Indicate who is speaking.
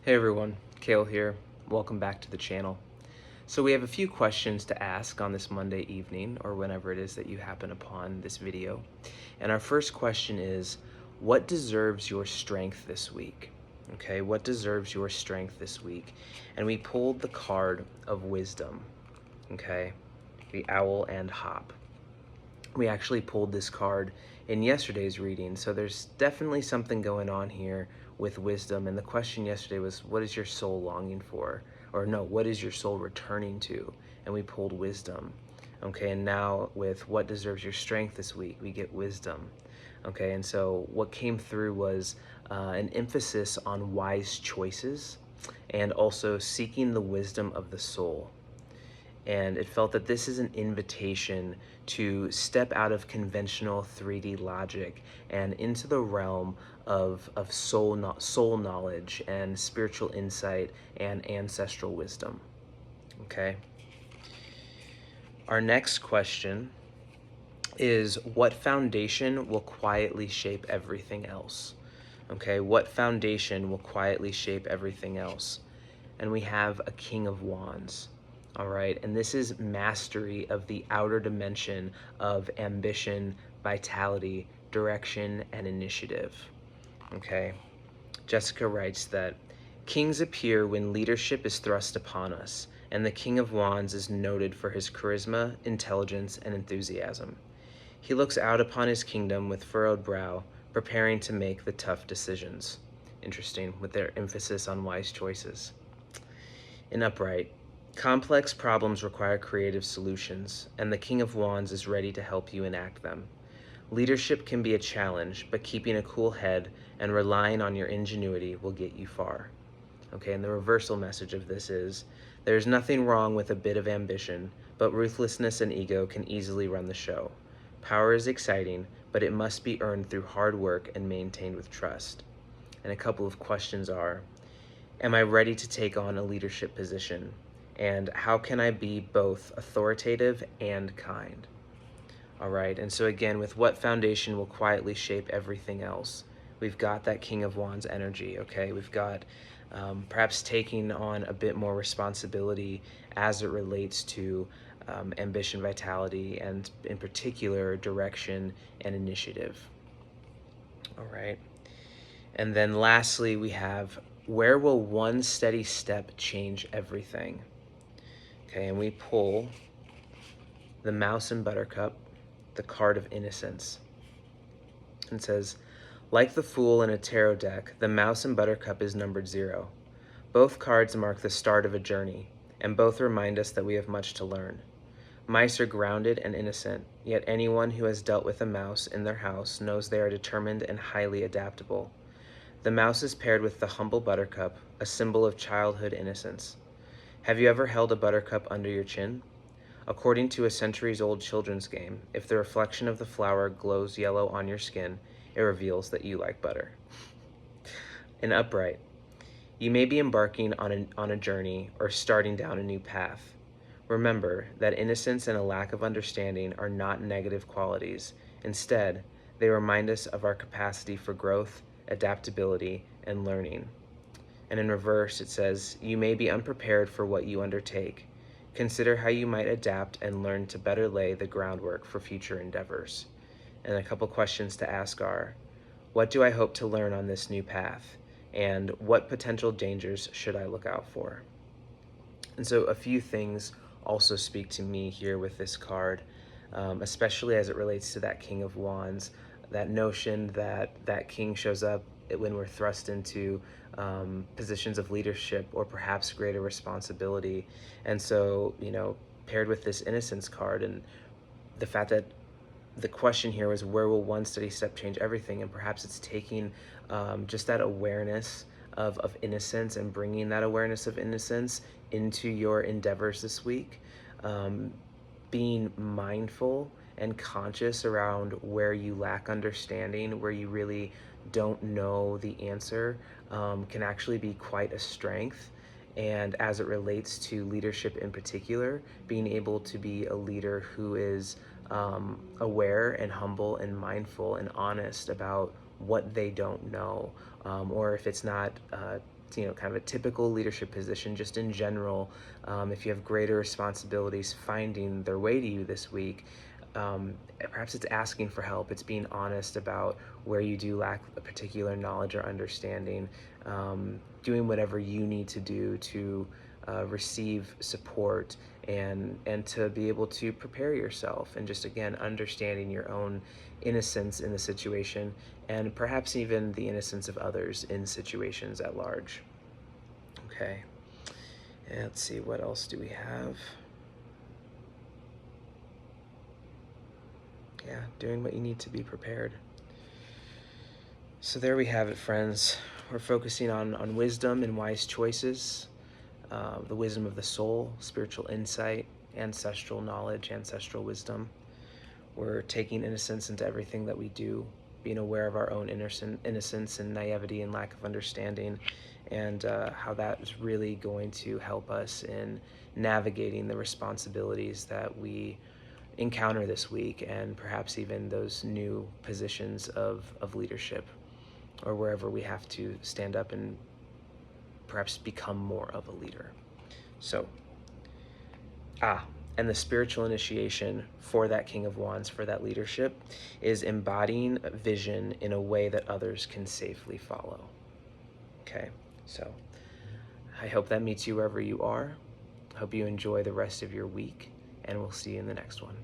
Speaker 1: Hey everyone, Kale here. Welcome back to the channel. So we have a few questions to ask on this Monday evening or whenever it is that you happen upon this video. And our first question is, what deserves your strength this week? Okay, what deserves your strength this week? And we pulled the card of wisdom, okay? The owl and hop. We actually pulled this card in yesterday's reading, so there's definitely something going on here with wisdom. And the question yesterday was, what is your soul longing for? Or no, what is your soul returning to? And we pulled wisdom. Okay, and now with what deserves your strength this week, we get wisdom. Okay, and so what came through was an emphasis on wise choices and also seeking the wisdom of the soul. And it felt that this is an invitation to step out of conventional 3D logic and into the realm of soul knowledge and spiritual insight and ancestral wisdom. Okay. Our next question is, what foundation will quietly shape everything else? Okay, what foundation will quietly shape everything else? And we have a King of Wands. All right, and this is mastery of the outer dimension of ambition, vitality, direction, and initiative. Okay, Jessica writes that kings appear when leadership is thrust upon us, and the King of Wands is noted for his charisma, intelligence, and enthusiasm. He looks out upon his kingdom with furrowed brow, preparing to make the tough decisions. Interesting, with their emphasis on wise choices. In upright, complex problems require creative solutions, and the King of Wands is ready to help you enact them. Leadership can be a challenge, but keeping a cool head and relying on your ingenuity will get you far. Okay, and the reversal message of this is, there's nothing wrong with a bit of ambition, but ruthlessness and ego can easily run the show. Power is exciting, but it must be earned through hard work and maintained with trust. And a couple of questions are, am I ready to take on a leadership position? And how can I be both authoritative and kind? All right, and so again, with what foundation will quietly shape everything else? We've got that King of Wands energy, okay? We've got perhaps taking on a bit more responsibility as it relates to ambition, vitality, and in particular, direction and initiative. All right. And then lastly, we have, where will one steady step change everything? Okay, and we pull the Mouse and Buttercup, the card of innocence. It says, like the Fool in a tarot deck, the Mouse and Buttercup is numbered 0. Both cards mark the start of a journey, and both remind us that we have much to learn. Mice are grounded and innocent, yet anyone who has dealt with a mouse in their house knows they are determined and highly adaptable. The mouse is paired with the humble buttercup, a symbol of childhood innocence. Have you ever held a buttercup under your chin? According to a centuries-old children's game, if the reflection of the flower glows yellow on your skin, it reveals that you like butter. In upright, you may be embarking on a journey or starting down a new path. Remember that innocence and a lack of understanding are not negative qualities. Instead, they remind us of our capacity for growth, adaptability, and learning. And in reverse, it says, you may be unprepared for what you undertake. Consider how you might adapt and learn to better lay the groundwork for future endeavors. And a couple questions to ask are, what do I hope to learn on this new path? And what potential dangers should I look out for? And so a few things also speak to me here with this card, especially as it relates to that King of Wands, that notion that that king shows up when we're thrust into positions of leadership or perhaps greater responsibility. And so, paired with this innocence card and the fact that the question here was, where will one steady step change everything? And perhaps it's taking just that awareness of innocence and bringing that awareness of innocence into your endeavors this week. Being mindful and conscious around where you lack understanding, where you really don't know the answer, can actually be quite a strength. And as it relates to leadership in particular, being able to be a leader who is aware and humble and mindful and honest about what they don't know, or if it's not kind of a typical leadership position, just in general, if you have greater responsibilities finding their way to you this week, perhaps it's asking for help. It's being honest about where you do lack a particular knowledge or understanding, doing whatever you need to do to receive support and to be able to prepare yourself, and just, again, understanding your own innocence in the situation, and perhaps even the innocence of others in situations at large. Okay, and let's see, what else do we have? Yeah, doing what you need to be prepared. So there we have it, friends. We're focusing on wisdom and wise choices, the wisdom of the soul, spiritual insight, ancestral knowledge, ancestral wisdom. We're taking innocence into everything that we do, being aware of our own innocence and naivety and lack of understanding, and how that is really going to help us in navigating the responsibilities that we encounter this week, and perhaps even those new positions of leadership, or wherever we have to stand up and perhaps become more of a leader. So, and the spiritual initiation for that King of Wands, for that leadership, is embodying vision in a way that others can safely follow. Okay, so I hope that meets you wherever you are. I hope you enjoy the rest of your week, and we'll see you in the next one.